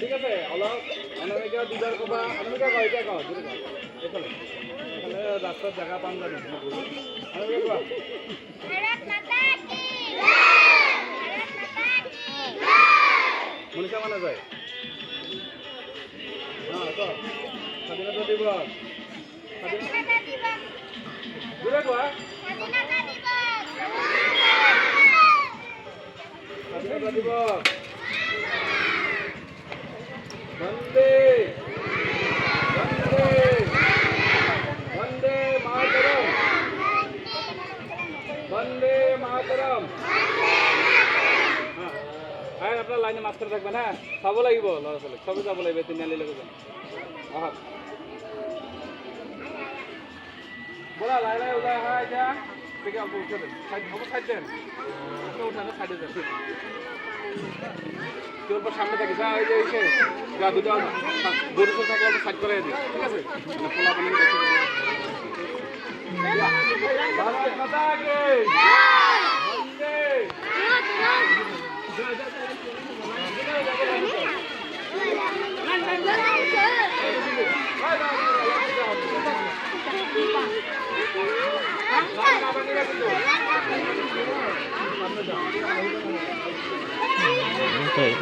ঠিক আছে অলপ অনামিকা দুটার কবা অনামিকা কয় এটা কও দুটো কও এখানে এখানে রাস্তার জায়গা পান জানি অনামিকা কও ভারত মাতা কি ভারত মাতা কি মনীষা মানা যায় হ্যাঁ তো স্বাধীনতা দিবস স্বাধীনতা দিবস দূরে কও স্বাধীনতা দিবস স্বাধীনতা দিবস বন্দে বন্দে বন্দে মাতরম বন্দে মাতরম হ্যাঁ আপনার লাইনে মাছ করে থাকবেন হ্যাঁ চাব লাগিব ল'ৰা ছোৱালীক চবে যাব লাগিব তিনিআলি লৈকে যাম আহক বলা লাই লাই ওলাই আহা এতিয়া দেখে অল্প উঠে দেন সাইড হ'ব সাইড দেন উঠে না সাইডে যান তোর পর সামনে থাকি যা ওই যে এসে যা দুটো গরু সব থাকলে সাইড করে দিই ঠিক আছে পোলা পানি দেখে ভারত মাতা কি বন্দে Okay,